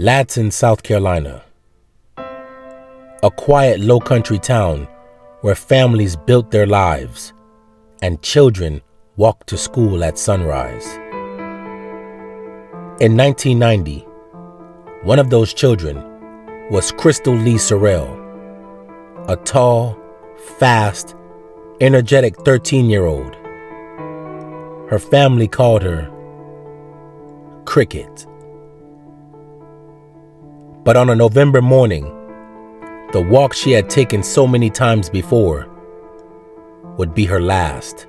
Ladson, South Carolina. A quiet Lowcountry town where families built their lives and children walked to school at sunrise. In 1990, one of those children was Crystal Leigh Surrell, a tall, fast, energetic 13-year-old. Her family called her Crickette. But on a November morning, the walk she had taken so many times before would be her last.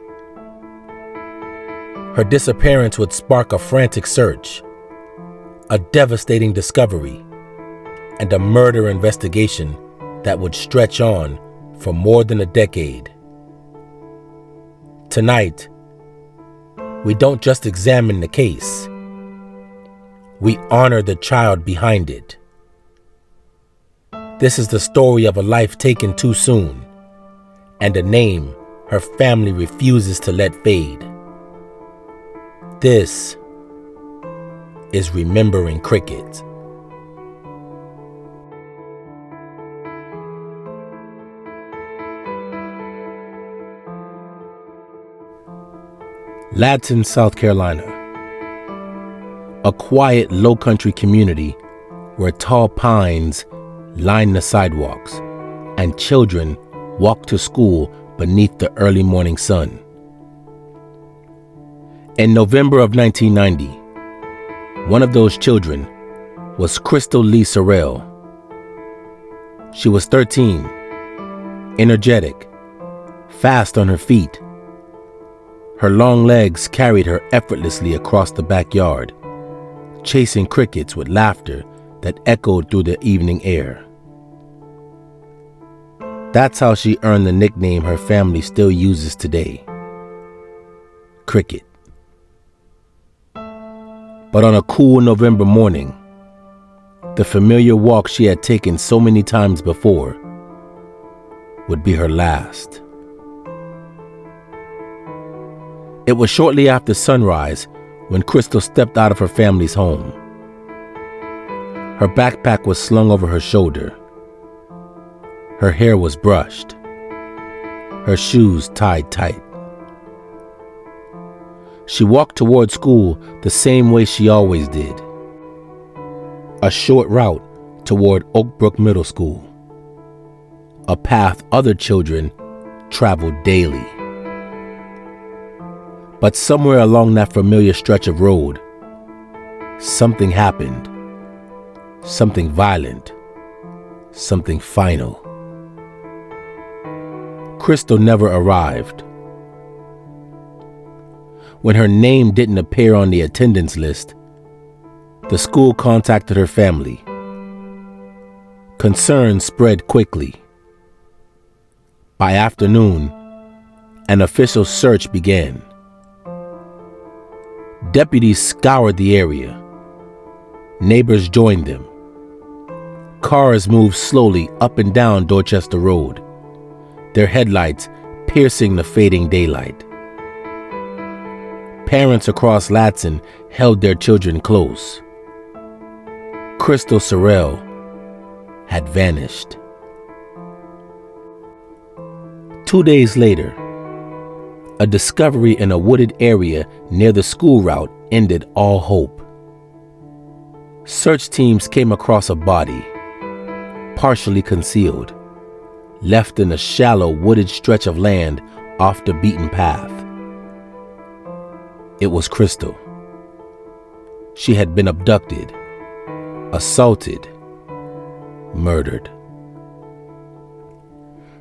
Her disappearance would spark a frantic search, a devastating discovery, and a murder investigation that would stretch on for more than a decade. Tonight, we don't just examine the case. We honor the child behind it. This is the story of a life taken too soon and a name her family refuses to let fade. This is Remembering Crickette. Ladson, South Carolina. A quiet Lowcountry community where tall pines line the sidewalks and children walk to school beneath the early morning sun. In November of 1990, one of those children was Crystal Leigh Surrell. She was 13, energetic, fast on her feet. Her long legs carried her effortlessly across the backyard, chasing crickets with laughter that echoed through the evening air. That's how she earned the nickname her family still uses today, Crickette. But on a cool November morning, the familiar walk she had taken so many times before would be her last. It was shortly after sunrise when Crystal stepped out of her family's home. Her backpack was slung over her shoulder. Her hair was brushed. Her shoes tied tight. She walked toward school the same way she always did. A short route toward Oak Brook Middle School. A path other children traveled daily. But somewhere along that familiar stretch of road, something happened. Something violent. Something final. Crystal never arrived. When her name didn't appear on the attendance list, the school contacted her family. Concern spread quickly. By afternoon, an official search began. Deputies scoured the area. Neighbors joined them. Cars moved slowly up and down Dorchester Road, their headlights piercing the fading daylight. Parents across Ladson held their children close. Crystal Surrell had vanished. 2 days later, a discovery in a wooded area near the school route ended all hope. Search teams came across a body, partially concealed, left in a shallow wooded stretch of land off the beaten path. It was Crystal. She had been abducted, assaulted, murdered.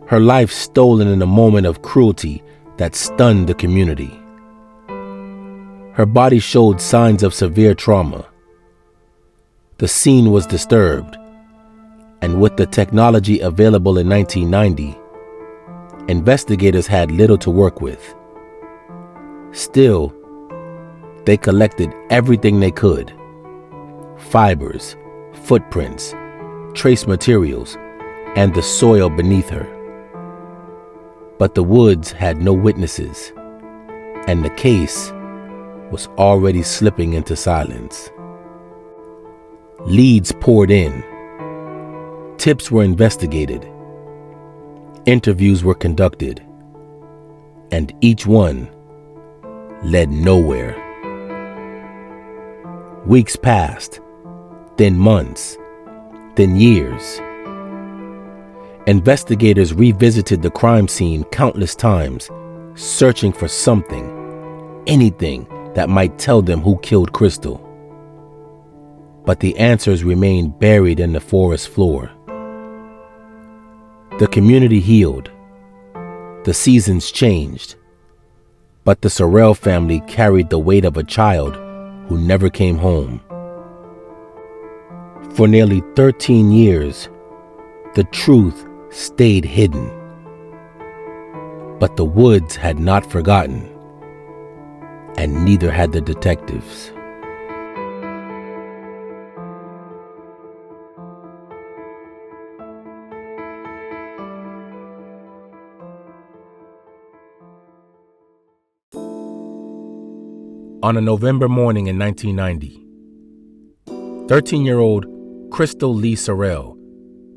Her life stolen in a moment of cruelty that stunned the community. Her body showed signs of severe trauma. The scene was disturbed, and with the technology available in 1990, investigators had little to work with. Still, they collected everything they could: fibers, footprints, trace materials, and the soil beneath her. But the woods had no witnesses, and the case was already slipping into silence. Leads poured in. Tips were investigated. Interviews were conducted. And each one led nowhere. Weeks passed, then months, then years. Investigators revisited the crime scene countless times, searching for something, anything that might tell them who killed Crystal. But the answers remained buried in the forest floor. The community healed. The seasons changed. But the Surrell family carried the weight of a child who never came home. For nearly 13 years, the truth stayed hidden. But the woods had not forgotten, and neither had the detectives. On a November morning in 1990, 13-year-old Crystal Leigh Surrell,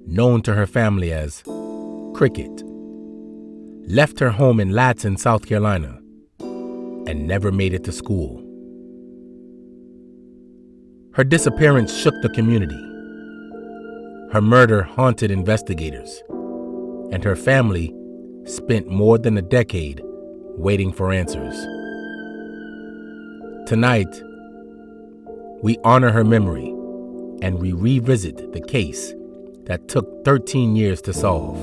known to her family as Crickette, left her home in Ladson, South Carolina, and never made it to school. Her disappearance shook the community. Her murder haunted investigators, and her family spent more than a decade waiting for answers. Tonight, we honor her memory and we revisit the case that took 13 years to solve.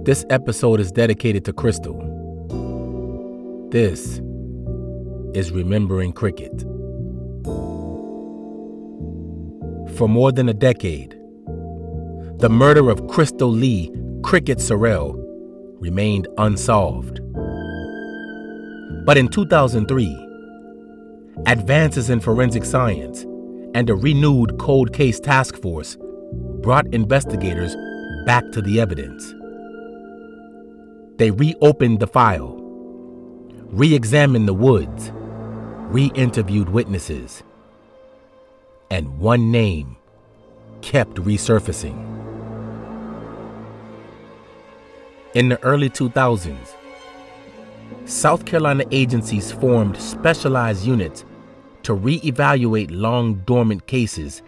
This episode is dedicated to Crystal. This is Remembering Crickette. For more than a decade, the murder of Crystal Leigh "Crickette" Surrell remained unsolved. But in 2003, advances in forensic science and a renewed cold case task force brought investigators back to the evidence. They reopened the file, re-examined the woods, re-interviewed witnesses, and one name kept resurfacing. In the early 2000s, South Carolina agencies formed specialized units to re-evaluate long-dormant cases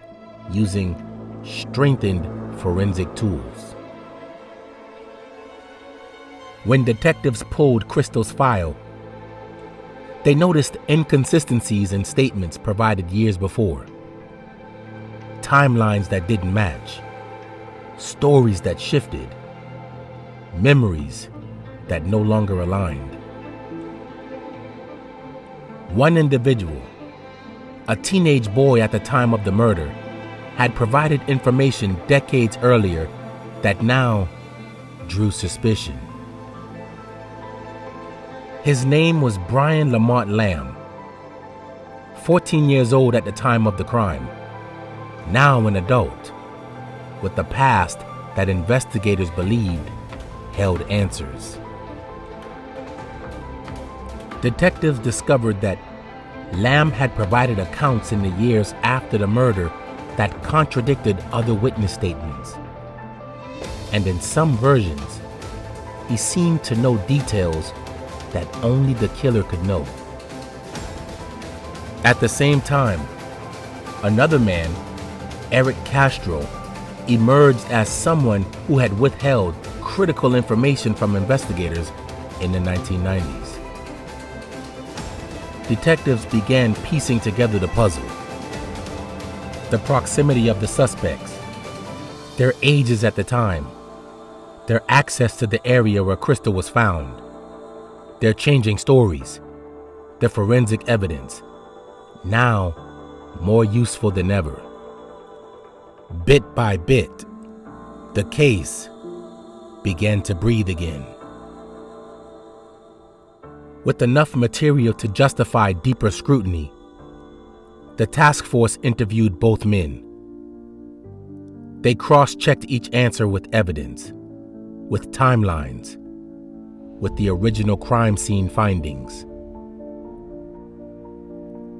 using strengthened forensic tools. When detectives pulled Crystal's file, they noticed inconsistencies in statements provided years before, timelines that didn't match, stories that shifted, memories that no longer aligned. One individual, a teenage boy at the time of the murder, had provided information decades earlier that now drew suspicion. His name was Brian Lamont Lamb, 14 years old at the time of the crime, now an adult, with a past that investigators believed held answers. Detectives discovered that Lamb had provided accounts in the years after the murder that contradicted other witness statements. And in some versions, he seemed to know details that only the killer could know. At the same time, another man, Eric Castro, emerged as someone who had withheld critical information from investigators in the 1990s. Detectives began piecing together the puzzle. The proximity of the suspects, their ages at the time, their access to the area where Crystal was found, their changing stories, the forensic evidence, now more useful than ever. Bit by bit, the case began to breathe again. With enough material to justify deeper scrutiny, the task force interviewed both men. They cross-checked each answer with evidence, with timelines, with the original crime scene findings.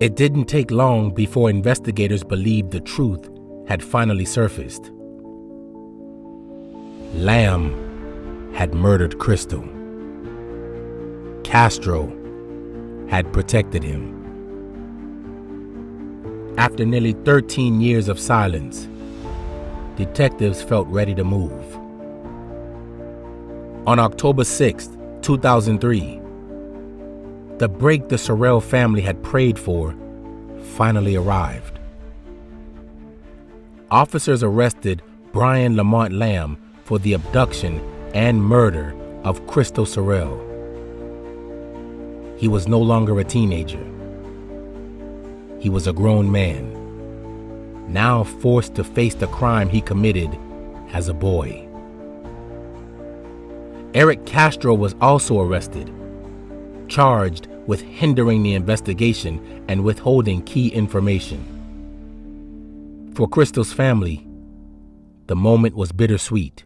It didn't take long before investigators believed the truth had finally surfaced. Lamb had murdered Crystal. Castro had protected him. After nearly 13 years of silence, detectives felt ready to move. On October 6, 2003, the break the Surrell family had prayed for finally arrived. Officers arrested Brian Lamont Lamb for the abduction and murder of Crystal Surrell. He was no longer a teenager. He was a grown man, now forced to face the crime he committed as a boy. Eric Castro was also arrested, charged with hindering the investigation and withholding key information. For Crystal's family, the moment was bittersweet.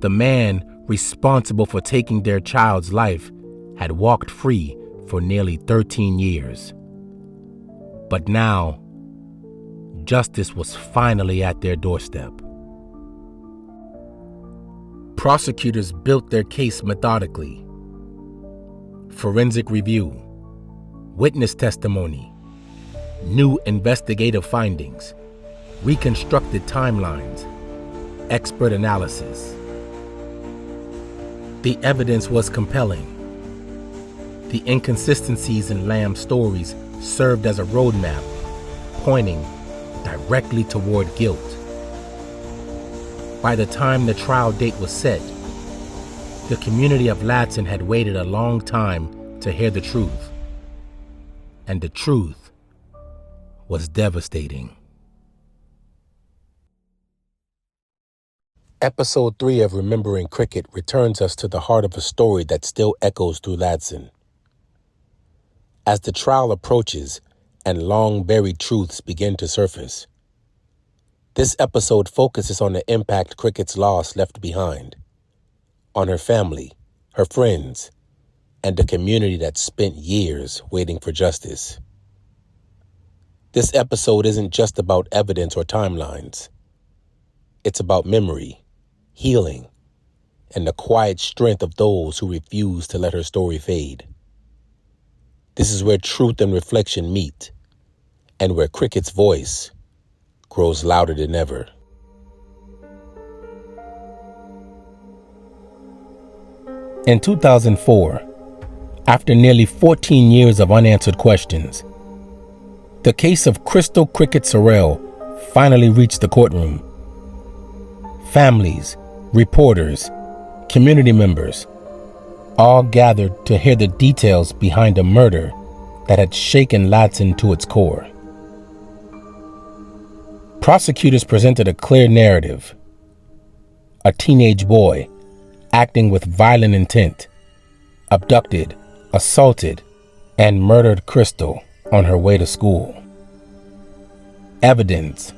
The man responsible for taking their child's life had walked free for nearly 13 years. But now, justice was finally at their doorstep. Prosecutors built their case methodically. Forensic review, witness testimony, new investigative findings, reconstructed timelines, expert analysis. The evidence was compelling. The inconsistencies in Lamb's stories served as a roadmap, pointing directly toward guilt. By the time the trial date was set, the community of Ladson had waited a long time to hear the truth. And the truth was devastating. Episode 3 of Remembering Crickette returns us to the heart of a story that still echoes through Ladson. As the trial approaches and long-buried truths begin to surface, this episode focuses on the impact Crickette's loss left behind, on her family, her friends, and a community that spent years waiting for justice. This episode isn't just about evidence or timelines. It's about memory, healing, and the quiet strength of those who refuse to let her story fade. This is where truth and reflection meet, and where Crickette's voice grows louder than ever. In 2004, after nearly 14 years of unanswered questions, the case of Crystal Crickette Surrell finally reached the courtroom. Families, reporters, community members, all gathered to hear the details behind a murder that had shaken Ladson to its core. Prosecutors presented a clear narrative. A teenage boy, acting with violent intent, abducted, assaulted, and murdered Crystal on her way to school. Evidence,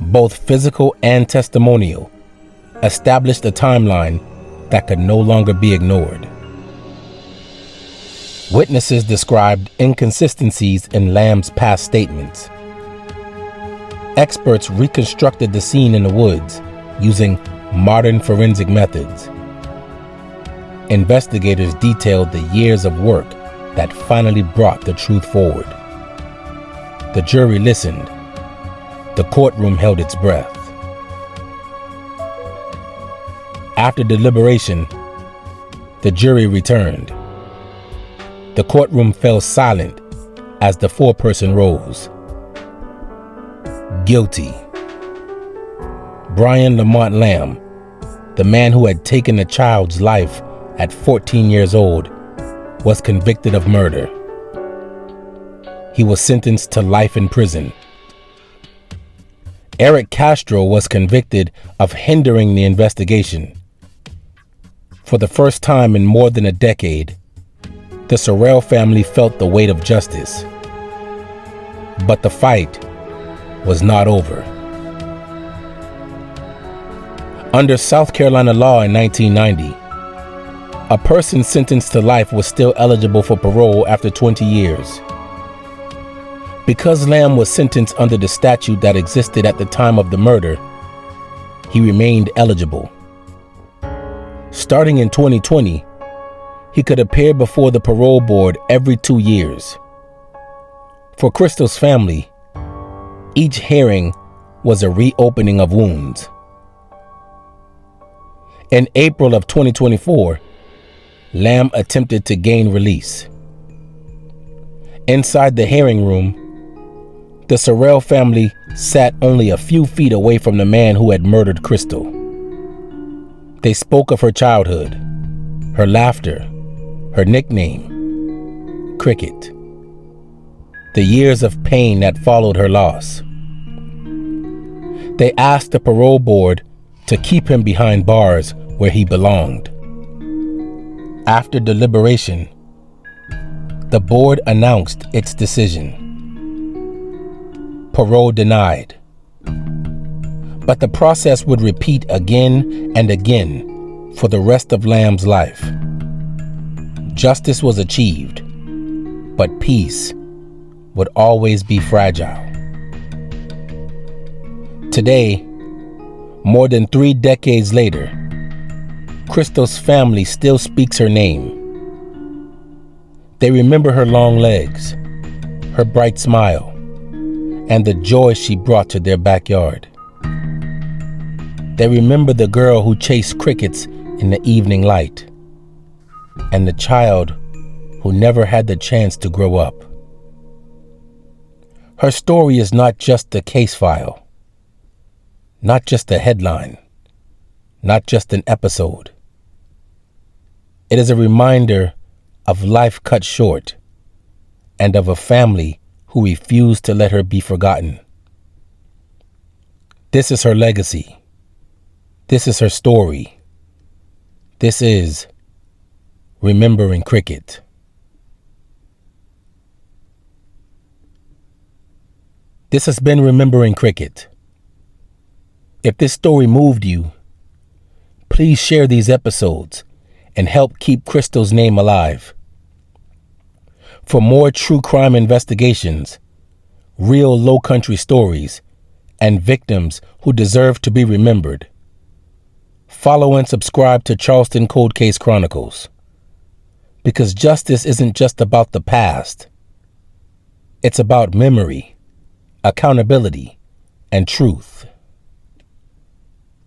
both physical and testimonial, established a timeline that could no longer be ignored. Witnesses described inconsistencies in Lamb's past statements. Experts reconstructed the scene in the woods using modern forensic methods. Investigators detailed the years of work that finally brought the truth forward. The jury listened. The courtroom held its breath. After deliberation, the jury returned. The courtroom fell silent as the foreperson rose. Guilty. Brian Lamont Lamb, the man who had taken a child's life at 14 years old, was convicted of murder. He was sentenced to life in prison. Eric Castro was convicted of hindering the investigation. For the first time in more than a decade, the Surrell family felt the weight of justice. But the fight was not over. Under South Carolina law in 1990, a person sentenced to life was still eligible for parole after 20 years. Because Lamb was sentenced under the statute that existed at the time of the murder, he remained eligible. Starting in 2020, he could appear before the parole board every 2 years. For Crystal's family, each hearing was a reopening of wounds. In April of 2024, Lamb attempted to gain release. Inside the hearing room, the Surrell family sat only a few feet away from the man who had murdered Crystal. They spoke of her childhood, her laughter, her nickname, Crickette, the years of pain that followed her loss. They asked the parole board to keep him behind bars where he belonged. After deliberation, the board announced its decision. Parole denied. But the process would repeat again and again for the rest of Lamb's life. Justice was achieved, but peace would always be fragile. Today, more than 3 decades later, Crystal's family still speaks her name. They remember her long legs, her bright smile, and the joy she brought to their backyard. They remember the girl who chased crickets in the evening light, and the child who never had the chance to grow up. Her story is not just a case file, not just a headline, not just an episode. It is a reminder of life cut short and of a family who refused to let her be forgotten. This is her legacy. This is her story. This is Remembering Crickette. This has been Remembering Crickette. If this story moved you, please share these episodes and help keep Crystal's name alive. For more true crime investigations, real Lowcountry stories, and victims who deserve to be remembered, follow and subscribe to Charleston Cold Case Chronicles. Because justice isn't just about the past. It's about memory, accountability, and truth.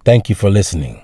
Thank you for listening.